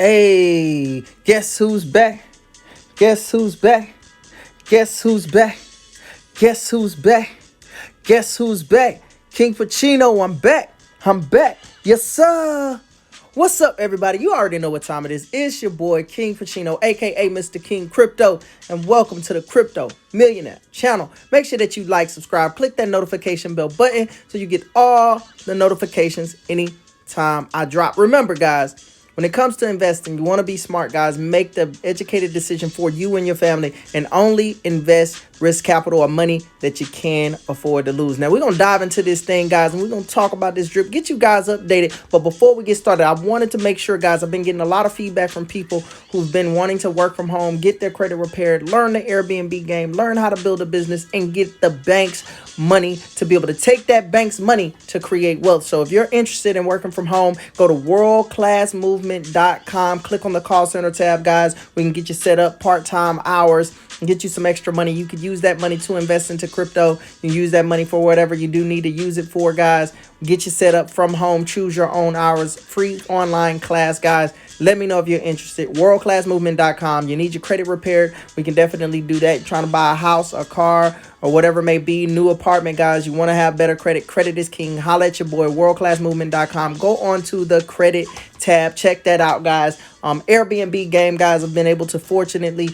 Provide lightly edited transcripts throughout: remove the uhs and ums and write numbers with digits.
Hey, guess who's back? Guess who's back? Guess who's back? Guess who's back? Guess who's back? KingPachino, I'm back. I'm back. Yes, sir. What's up, everybody? You already know what time it is. It's your boy, KingPachino, aka Mr. King Crypto, and welcome to the Crypto Millionaire channel. Make sure that you like, subscribe, click that notification bell button so you get all the notifications anytime I drop. Remember, guys, when it comes to investing, you want to be smart, guys. Make the educated decision for you and your family and only invest risk capital or money that you can afford to lose. Now, we're going to dive into this thing, guys, and we're going to talk about this drip, get you guys updated. But before we get started, I wanted to make sure, guys, I've been getting a lot of feedback from people who've been wanting to work from home, get their credit repaired, learn the Airbnb game, learn how to build a business, and get the bank's money to be able to take that bank's money to create wealth. So if you're interested in working from home, go to worldclassmovement.com, click on the call center tab, guys. We can get you set up part-time hours and get you some extra money. You could use that money to invest into crypto. You use that money for whatever you do need to use it for, guys. Get you set up from home, choose your own hours, free online class, guys. Let me know if you're interested. Worldclassmovement.com. You need your credit repaired. We can definitely do that. You're trying to buy a house, a car, or whatever it may be, new apartment, guys. You want to have better credit. Credit is king. Holla at your boy, worldclassmovement.com. Go on to the credit tab. Check that out, guys. Airbnb game, guys. I've been able to fortunately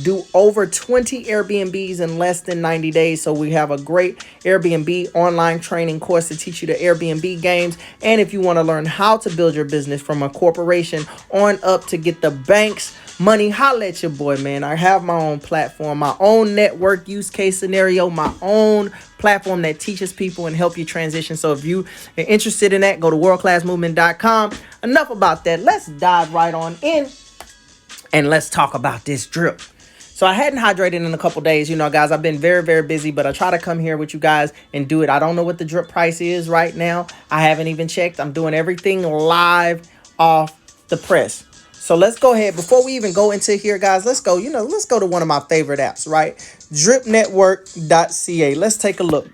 do over 20 Airbnbs in less than 90 days. So we have a great Airbnb online training course to teach you the Airbnb games. And if you want to learn how to build your business from a corporation on up to get the bank's money, holla at your boy, man. I have my own platform, my own network use case scenario, my own platform that teaches people and help you transition. So if you are interested in that, go to worldclassmovement.com. Enough about that. Let's dive right on in. And let's talk about this drip. So I hadn't hydrated in a couple days. You know, guys, I've been very, very busy, but I try to come here with you guys and do it. I don't know what the drip price is right now. I haven't even checked. I'm doing everything live off the press. So let's go ahead. Before we even go into here, guys, let's go to one of my favorite apps, right? dripnetwork.ca. Let's take a look.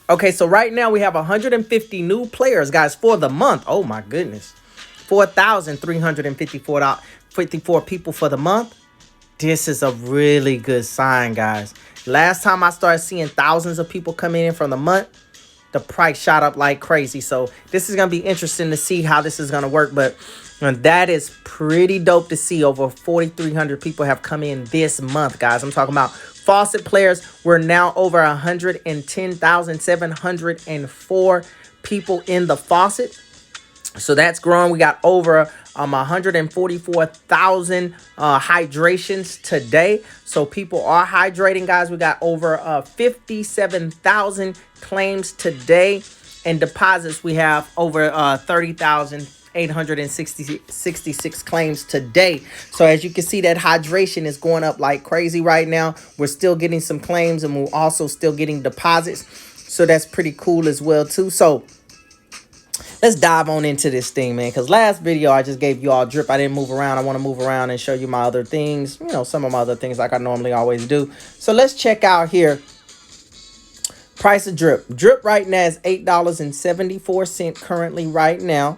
Okay, so right now we have 150 new players, guys, for the month. Oh, my goodness. 4,354 people for the month. This is a really good sign, guys. Last time I started seeing thousands of people coming in from the month, the price shot up like crazy. So this is going to be interesting to see how this is going to work. But that is pretty dope to see. Over 4,300 people have come in this month, guys. I'm talking about faucet players. We're now over 110,704 people in the faucet. So that's growing. We got over 144,000 hydrations today. So people are hydrating, guys. We got over 57,000 claims today. And deposits, we have over 30,866 claims today. So as you can see, that hydration is going up like crazy right now. We're still getting some claims and we're also still getting deposits. So that's pretty cool as well, too. So let's dive on into this thing, man, because last video I just gave you all drip. I didn't move around. I want to move around and show you my other things, you know, some of my other things like I normally always do. So let's check out here. Price of drip. Drip right now is $8.74 currently right now.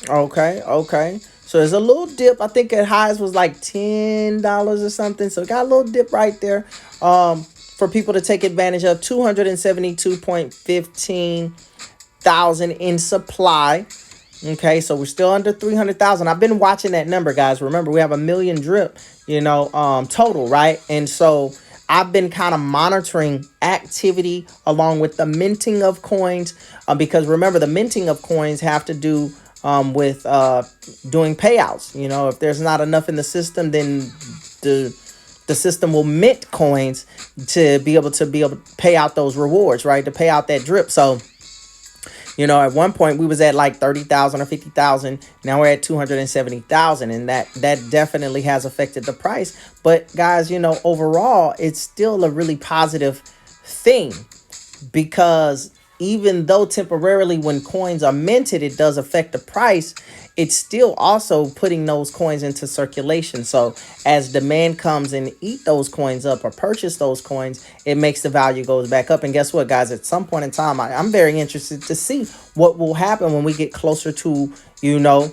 Okay. So there's a little dip. I think at highs was like $10 or something. So it got a little dip right there for people to take advantage of. 272.15 thousand in supply. Okay, so we're still under 300,000. I've been watching that number, guys. Remember, we have 1 million drip, you know, total, right? And so I've been kind of monitoring activity along with the minting of coins, because remember, the minting of coins have to do with doing payouts. You know, if there's not enough in the system, then the system will mint coins to be able to pay out those rewards, right? To pay out that drip. So you know, at one point we was at like 30,000 or 50,000. Now we're at 270,000, and that definitely has affected the price. But guys, you know, overall, it's still a really positive thing, because even though temporarily when coins are minted, it does affect the price, it's still also putting those coins into circulation. So as demand comes and eat those coins up or purchase those coins, it makes the value goes back up. And guess what, guys? At some point in time, I'm very interested to see what will happen when we get closer to, you know,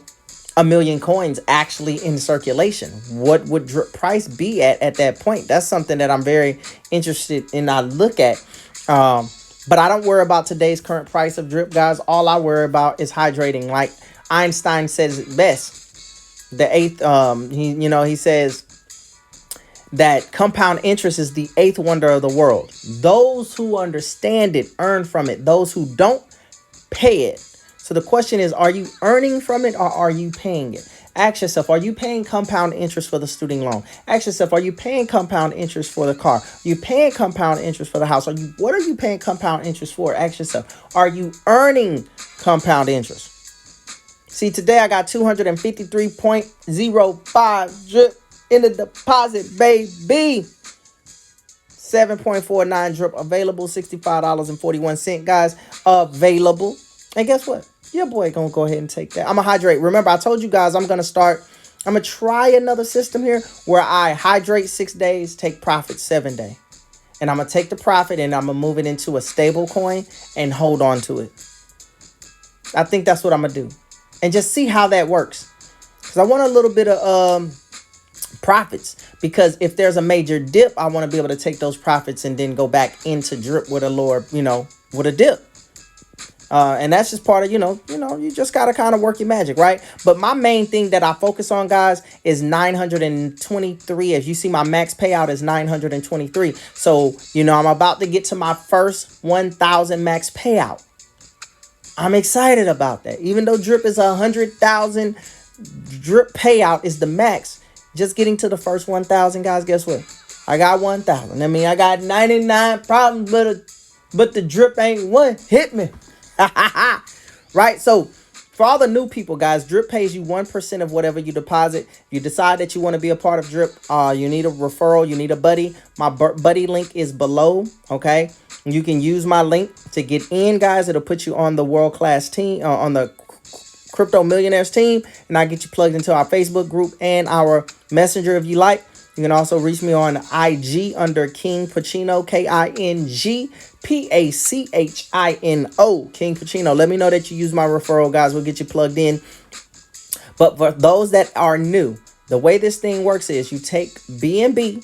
a million coins actually in circulation? What would drip price be at that point? That's something that I'm very interested in. I look at, but I don't worry about today's current price of drip, guys. All I worry about is hydrating. Like Einstein says it best. The eighth, he says that compound interest is the eighth wonder of the world. Those who understand it earn from it. Those who don't, pay it. So the question is, are you earning from it or are you paying it? Ask yourself, are you paying compound interest for the student loan? Ask yourself, are you paying compound interest for the car? Are you paying compound interest for the house? What are you paying compound interest for? Ask yourself, are you earning compound interest? See, today I got 253.05 drip in the deposit, baby. 7.49 drip available, $65.41, guys, available. And guess what? Your boy gonna go ahead and take that. I'm gonna hydrate. Remember, I told you guys I'm gonna try another system here where I hydrate 6 days, take profit 7 days. And I'm gonna take the profit and I'm gonna move it into a stable coin and hold on to it. I think that's what I'm gonna do. And just see how that works. Because I want a little bit of profits, because if there's a major dip, I want to be able to take those profits and then go back into drip with a lower, with a dip. And that's just part of, you just got to kind of work your magic, right? But my main thing that I focus on, guys, is 923. As you see, my max payout is 923. So, I'm about to get to my first 1,000 max payout. I'm excited about that. Even though drip is 100,000, drip payout is the max. Just getting to the first 1,000, guys, guess what? I got 1,000. I mean, I got 99 problems, but the drip ain't one. Hit me. Right? So for all the new people, guys, drip pays you 1% of whatever you deposit. If you decide that you want to be a part of drip, you need a referral, you need a buddy. My buddy link is below, okay? You can use my link to get in, guys. It'll put you on the world-class team, on the Crypto Millionaires team, and I get you plugged into our Facebook group and our Messenger if you like. You can also reach me on IG under KingPachino, KingPachino, King Pachino. Let me know that you use my referral, guys. We'll get you plugged in. But for those that are new, the way this thing works is you take BNB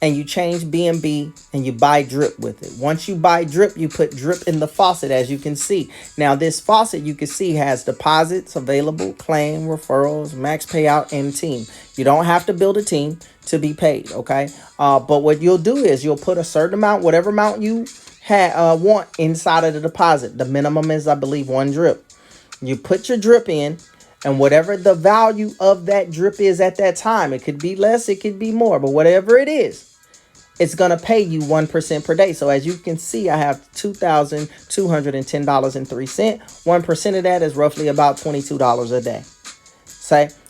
and you change BNB and you buy drip with it. Once you buy drip, you put drip in the faucet, as you can see. Now, this faucet, you can see, has deposits available, claim, referrals, max payout, and team. You don't have to build a team to be paid, okay? But what you'll do is you'll put a certain amount, whatever amount you want inside of the deposit. The minimum is, I believe, 1 drip. You put your drip in, and whatever the value of that drip is at that time, it could be less, it could be more, but whatever it is, it's going to pay you 1% per day. So as you can see, I have $2,210.03. 1% of that is roughly about $22 a day.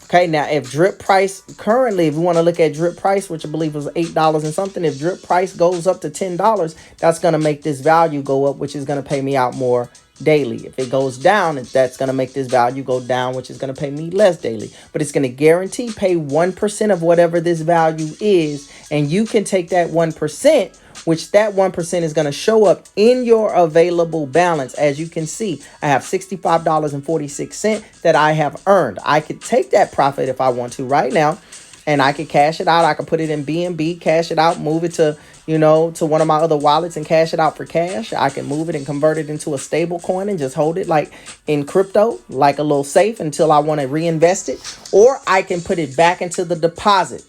Okay, now if drip price currently, if you want to look at drip price, which I believe was $8 and something, if drip price goes up to $10, that's going to make this value go up, which is going to pay me out more daily. If it goes down, that's going to make this value go down, which is going to pay me less daily. But it's going to guarantee pay 1% of whatever this value is. And you can take that 1%, which that 1% is going to show up in your available balance. As you can see, I have $65.46 that I have earned. I could take that profit if I want to right now, and I could cash it out. I could put it in BNB, cash it out, move it to, to one of my other wallets and cash it out for cash. I can move it and convert it into a stable coin and just hold it like in crypto, like a little safe until I want to reinvest it. Or I can put it back into the deposit,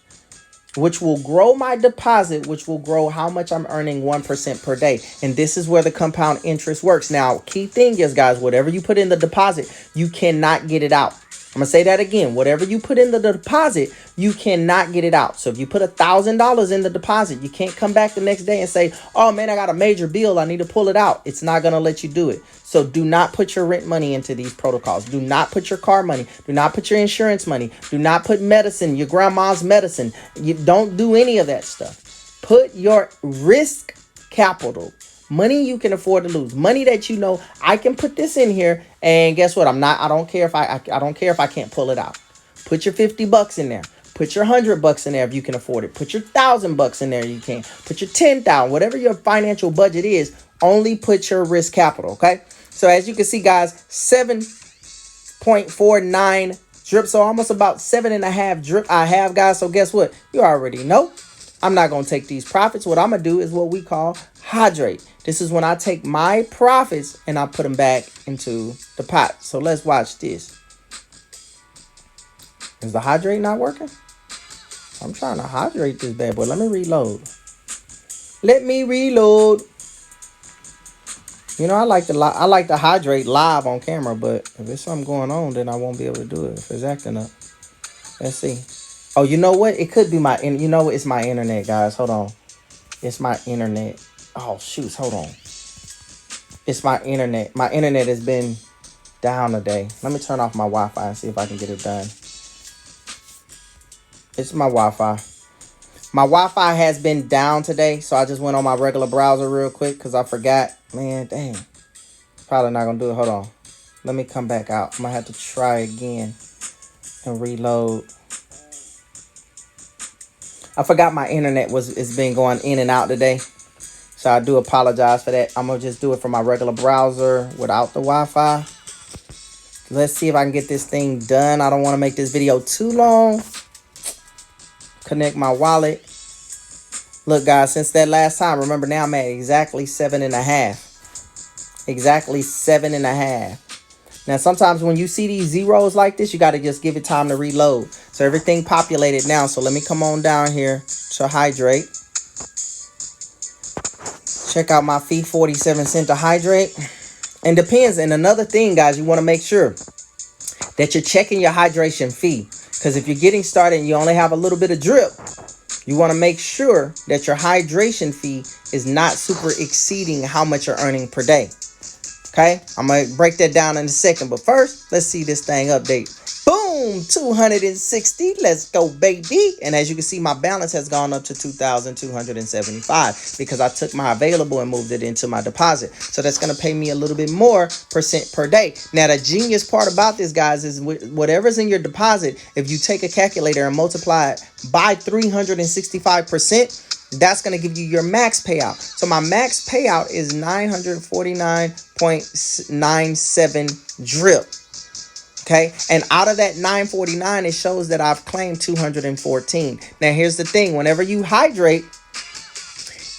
which will grow my deposit, which will grow how much I'm earning 1% per day. And this is where the compound interest works. Now, key thing is, guys, whatever you put in the deposit, you cannot get it out. I'm going to say that again. Whatever you put in the deposit, you cannot get it out. So if you put $1,000 in the deposit, you can't come back the next day and say, oh, man, I got a major bill, I need to pull it out. It's not going to let you do it. So do not put your rent money into these protocols. Do not put your car money. Do not put your insurance money. Do not put medicine, your grandma's medicine. You don't do any of that stuff. Put your risk capital, money you can afford to lose, money that I can put this in here, and guess what? I don't care if I can't pull it out. Put your $50 in there. Put your $100 in there if you can afford it. Put your $1,000 in there if you can. Put your $10,000, whatever your financial budget is. Only put your risk capital, okay? So as you can see, guys, 7.49 drip. So almost about 7.5 drip I have, guys. So guess what? You already know. I'm not going to take these profits. What I'm going to do is what we call hydrate. This is when I take my profits and I put them back into the pot. So let's watch this. Is the hydrate not working? I'm trying to hydrate this bad boy. Let me reload. Let me reload. You know, I like to hydrate live on camera, but if there's something going on, then I won't be able to do it if it's acting up. Let's see. Oh, you know what? It could be you know what? It's my internet, guys. Hold on. It's my internet. Oh, shoot. Hold on. It's my internet. My internet has been down today. Let me turn off my Wi-Fi and see if I can get it done. It's my Wi-Fi. My Wi-Fi has been down today, so I just went on my regular browser real quick because I forgot. Man, dang. Probably not going to do it. Hold on. Let me come back out. I'm going to have to try again and reload. I forgot my internet it's been going in and out today. So I do apologize for that. I'm going to just do it from my regular browser without the Wi-Fi. Let's see if I can get this thing done. I don't want to make this video too long. Connect my wallet. Look, guys, since that last time, remember now I'm at exactly 7.5. Exactly 7.5. Now, sometimes when you see these zeros like this, you got to just give it time to reload. So everything populated now. So let me come on down here to hydrate. Check out my fee, 47 cents to hydrate. And depends. And another thing, guys, you want to make sure that you're checking your hydration fee. Because if you're getting started and you only have a little bit of drip, you want to make sure that your hydration fee is not super exceeding how much you're earning per day. Okay, I'm going to break that down in a second. But first, let's see this thing update. Boom, 260. Let's go, baby. And as you can see, my balance has gone up to 2,275 because I took my available and moved it into my deposit. So that's going to pay me a little bit more percent per day. Now, the genius part about this, guys, is whatever's in your deposit, if you take a calculator and multiply it by 365%, that's going to give you your max payout. So my max payout is 949.97 drip. Okay. And out of that 949, it shows that I've claimed 214. Now, here's the thing. Whenever you hydrate,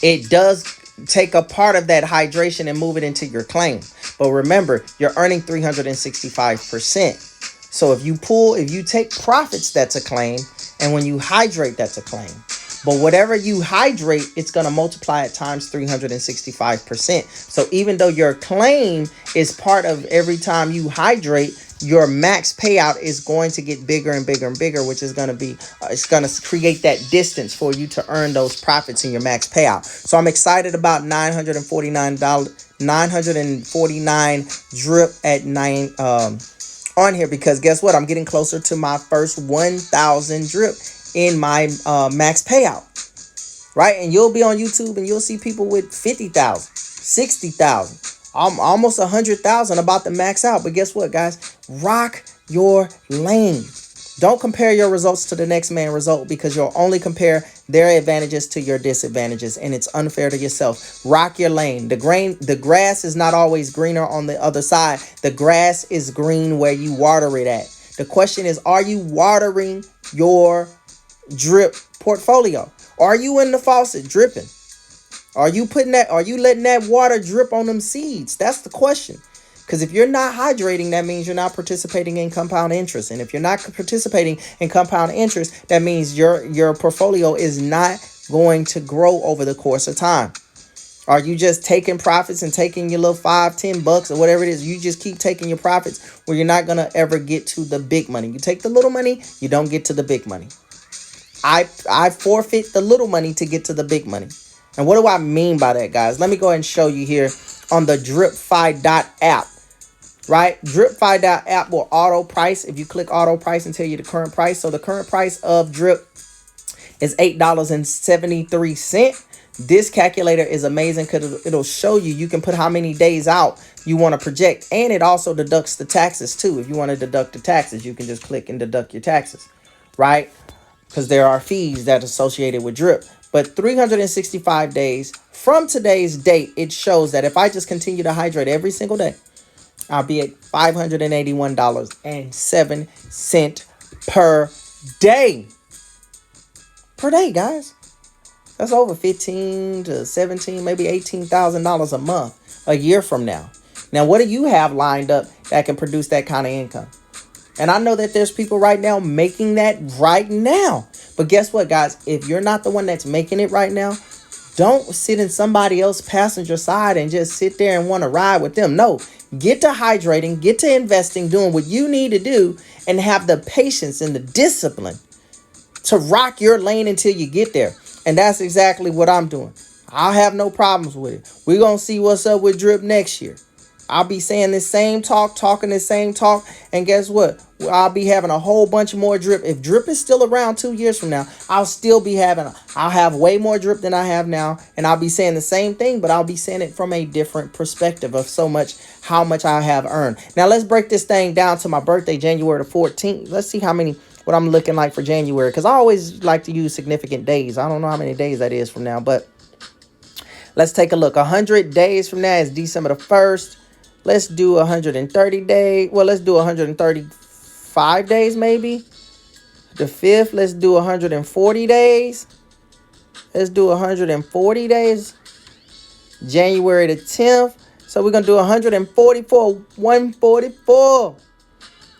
it does take a part of that hydration and move it into your claim. But remember, you're earning 365%. So if you take profits, that's a claim. And when you hydrate, that's a claim. But whatever you hydrate, it's going to multiply it times 365%. So even though your claim is part of every time you hydrate, your max payout is going to get bigger and bigger and bigger, which is going to be, it's going to create that distance for you to earn those profits in your max payout. So I'm excited about $949 drip at 9 on here, because guess what? I'm getting closer to my first 1,000 drip in my max payout, right? And you'll be on YouTube and you'll see people with 50,000, 60,000, almost 100,000 about to max out. But guess what, guys? Rock your lane. Don't compare your results to the next man's result, because you'll only compare their advantages to your disadvantages, and it's unfair to yourself. Rock your lane. The grass is not always greener on the other side. The grass is green where you water it at. The question is, are you watering your drip portfolio? Are you in the faucet dripping? Are you letting that water drip on them seeds? That's the question. Because if you're not hydrating, that means you're not participating in compound interest. And if you're not participating in compound interest, that means your portfolio is not going to grow over the course of time. Are you just taking profits and taking your little $5-10 or whatever it is? You just keep taking your profits where you're not going to ever get to the big money. You take the little money, you don't get to the big money. I forfeit the little money to get to the big money. And what do I mean by that, guys? Let me go ahead and show you here on the DripFi.app, right? DripFi.app will auto price. If you click auto price and tell you the current price. So the current price of drip is $8.73. This calculator is amazing because it'll show you can put how many days out you want to project. And it also deducts the taxes too. If you want to deduct the taxes, you can just click and deduct your taxes, right? Because there are fees that are associated with drip. But 365 days from today's date, it shows that if I just continue to hydrate every single day, I'll be at $581.07 per day. Per day, guys. That's over 15 to 17, maybe $18,000 a month a year from now. Now, what do you have lined up that can produce that kind of income? And I know that there's people right now making that right now. But guess what, guys? If you're not the one that's making it right now, don't sit in somebody else's passenger side and just sit there and want to ride with them. No, get to hydrating, get to investing, doing what you need to do, and have the patience and the discipline to rock your lane until you get there. And that's exactly what I'm doing. I'll have no problems with it. We're going to see what's up with Drip next year. I'll be saying this same talk, talking this same talk. And guess what? I'll be having a whole bunch more Drip. If Drip is still around 2 years from now, I'll have way more Drip than I have now. And I'll be saying the same thing, but I'll be saying it from a different perspective of how much I have earned. Now, let's break this thing down to my birthday, January the 14th. Let's see what I'm looking like for January, because I always like to use significant days. I don't know how many days that is from now, but let's take a look. 100 days from now is December the 1st. Let's do 130 days. Well, let's do 135 days maybe. The 5th, let's do 140 days. Let's do 140 days. January the 10th. So we're going to do 144.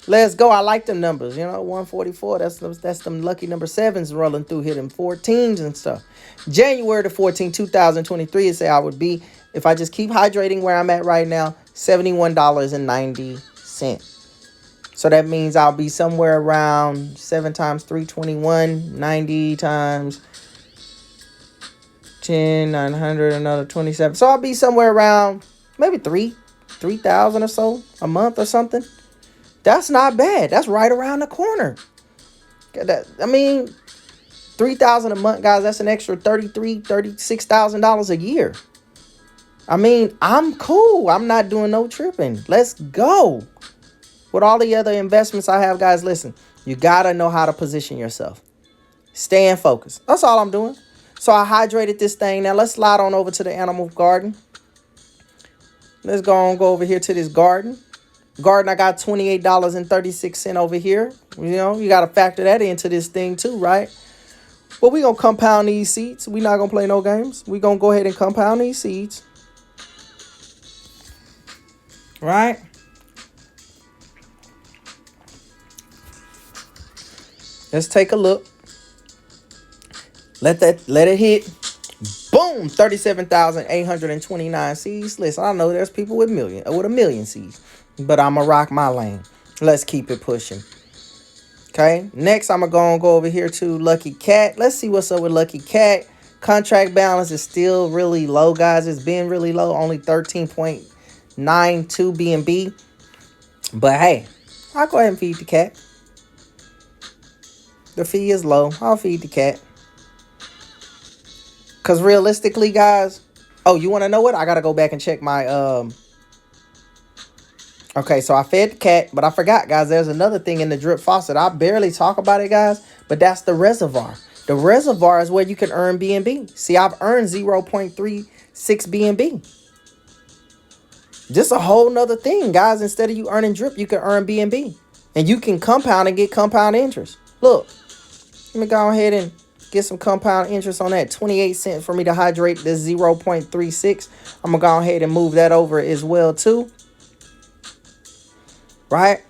Let's go. I like them numbers. 144. That's them lucky number 7s rolling through here, them 14s and stuff. January the 14th, 2023, it say I would be, if I just keep hydrating where I'm at right now, $71.90. So that means I'll be somewhere around 7 times 321, 90 times 10, 900, another 27. So I'll be somewhere around maybe 3,000 or so a month or something. That's not bad. That's right around the corner. I mean, $3,000 a month, guys. That's an extra $36,000 a year. I mean, I'm cool. I'm not doing no tripping. Let's go. With all the other investments I have, guys, listen, you got to know how to position yourself. Stay in focus. That's all I'm doing. So I hydrated this thing. Now let's slide on over to the animal garden. Let's go over here to this garden. I got $28.36 over here. You got to factor that into this thing too, right? Well, we're going to compound these seeds. We're not going to play no games. We're going to go ahead and compound these seeds. Right? Let's take a look. Let it hit. Boom, 37,829 seeds. Listen, I know there's people with a million seeds, but I'm going to rock my lane. Let's keep it pushing. Okay, next I'm going to go over here to Lucky Cat. Let's see what's up with Lucky Cat. Contract balance is still really low, guys. It's been really low, only 13.92 BNB. But hey, I'll go ahead and feed the cat. The fee is low. I'll feed the cat. Because realistically, guys, oh, you want to know what? I got to go back and check my, okay, so I fed the cat, but I forgot, guys, there's another thing in the drip faucet. I barely talk about it, guys, but that's the reservoir. The reservoir is where you can earn BNB. See, I've earned 0.36 BNB. Just a whole nother thing, guys. Instead of you earning drip, you can earn BNB. And you can compound and get compound interest. Look, let me go ahead and get some compound interest on that. 28 cents for me to hydrate this 0.36. I'm going to go ahead and move that over as well, too. Right?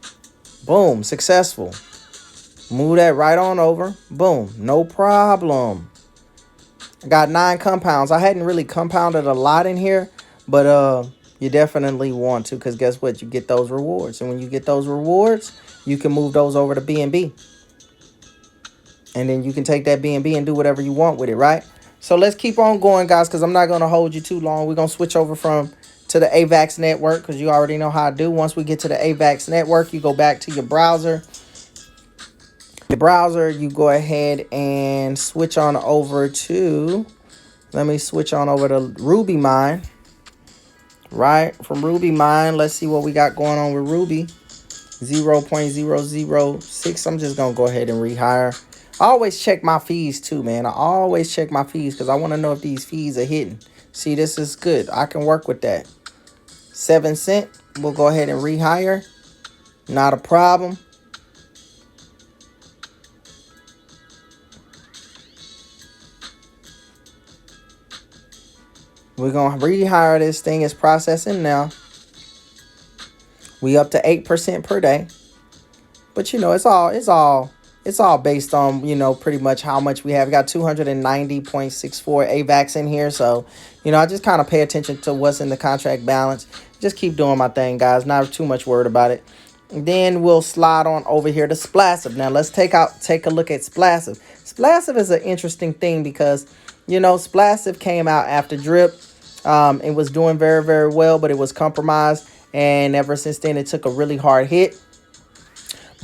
Boom. Successful. Move that right on over. Boom. No problem. I got 9 compounds. I hadn't really compounded a lot in here, but you definitely want to, because guess what? You get those rewards. And when you get those rewards, you can move those over to BNB. And then you can take that BNB and do whatever you want with it, right? So let's keep on going, guys, because I'm not going to hold you too long. We're going to switch over to the AVAX network, because you already know how I do. Once we get to the AVAX network, you go back to your browser. The browser, you go ahead and switch on over to, let me switch on over to Ruby Mine. Right? From Ruby Mine, let's see what we got going on with Ruby. 0.006. I'm just going to go ahead and rehire. I always check my fees too, man. I always check my fees because I want to know if these fees are hitting. See, this is good. I can work with that. 7 cents. We'll go ahead and rehire. Not a problem. We're going to rehire this thing. It's processing now. We up to 8% per day. But it's all based on, pretty much how much we have. We got 290.64 AVAX in here. So, I just kind of pay attention to what's in the contract balance. Just keep doing my thing, guys. Not too much worried about it. And then we'll slide on over here to Splassive. Now let's take a look at Splassive. Splassive is an interesting thing because, Splassive came out after Drip. It was doing very, very well, but it was compromised. And ever since then, it took a really hard hit.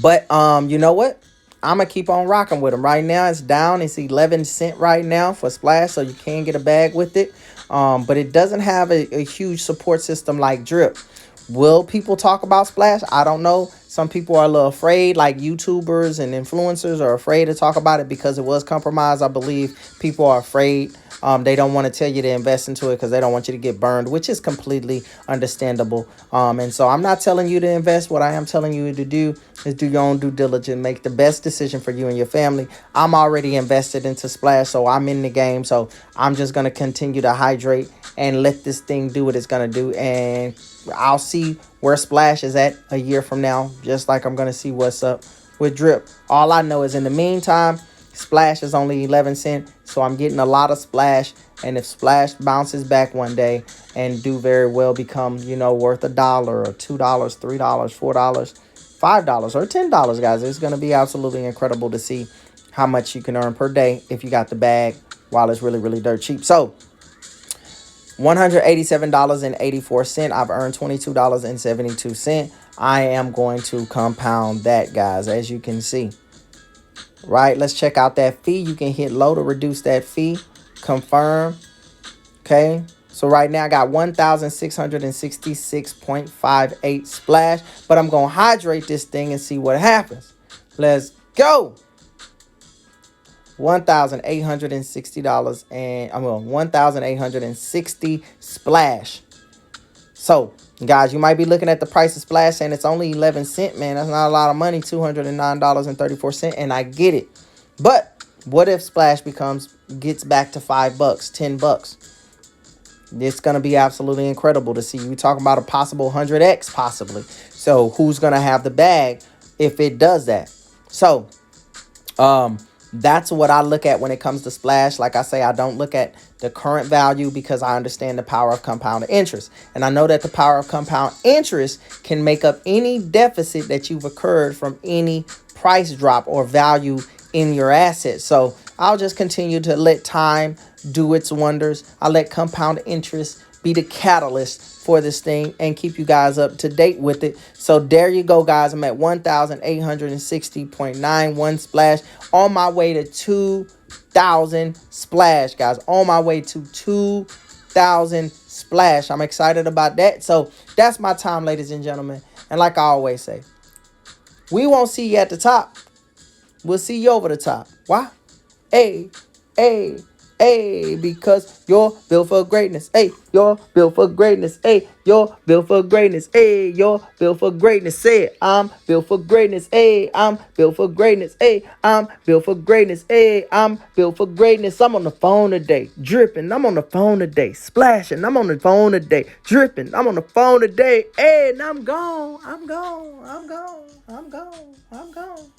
But you know what? I'm going to keep on rocking with them. Right now, it's down. It's 11 cents right now for Splash, so you can get a bag with it. But it doesn't have a huge support system like Drip. Will people talk about Splash? I don't know. Some people are a little afraid, like YouTubers and influencers are afraid to talk about it because it was compromised. I believe people are afraid. They don't want to tell you to invest into it because they don't want you to get burned, which is completely understandable. And so I'm not telling you to invest. What I am telling you to do is do your own due diligence, make the best decision for you and your family. I'm already invested into Splash, so I'm in the game. So I'm just going to continue to hydrate and let this thing do what it's going to do. And I'll see where Splash is at a year from now, just like I'm going to see what's up with Drip. All I know is in the meantime, Splash is only 11 cents, so I'm getting a lot of Splash. And if Splash bounces back one day and do very well, become, worth $1 or $2, $3, $4, $5 or $10, guys, it's going to be absolutely incredible to see how much you can earn per day if you got the bag while it's really, really dirt cheap. So $187.84. I've earned $22.72. I am going to compound that, guys, as you can see. Right, let's check out that fee. You can hit low to reduce that fee. Confirm. Okay, so right now I got 1,666.58 Splash, but I'm gonna hydrate this thing and see what happens. Let's go. $1,860 and $1,860 Splash. So, guys, you might be looking at the price of Splash and it's only 11 cents, man. That's not a lot of money, $209.34, and I get it. But what if Splash gets back to $5, $10? It's going to be absolutely incredible to see. We talking about a possible 100x possibly. So, who's going to have the bag if it does that? So, that's what I look at when it comes to Splash. Like I say, I don't look at the current value because I understand the power of compound interest. And I know that the power of compound interest can make up any deficit that you've occurred from any price drop or value in your assets. So I'll just continue to let time do its wonders. I'll let compound interest be the catalyst for this thing and keep you guys up to date with it. So there you go, guys. I'm at 1,860.91 Splash, on my way to 2,000 Splash, guys. On my way to 2,000 Splash. I'm excited about that. So that's my time, ladies and gentlemen. And like I always say, we won't see you at the top. We'll see you over the top. Why? Hey, hey. Hey, because you're built for greatness. Hey, you're built for greatness. Hey, you're built for greatness. Hey, you're built for greatness. Say it. I'm built for greatness. Hey, I'm built for greatness. Hey, I'm built for greatness. Hey, I'm built for greatness. I'm on the phone today, dripping. I'm on the phone today, splashing. I'm on the phone today, dripping. I'm on the phone today. Hey, and I'm gone. I'm gone. I'm gone. I'm gone. I'm gone.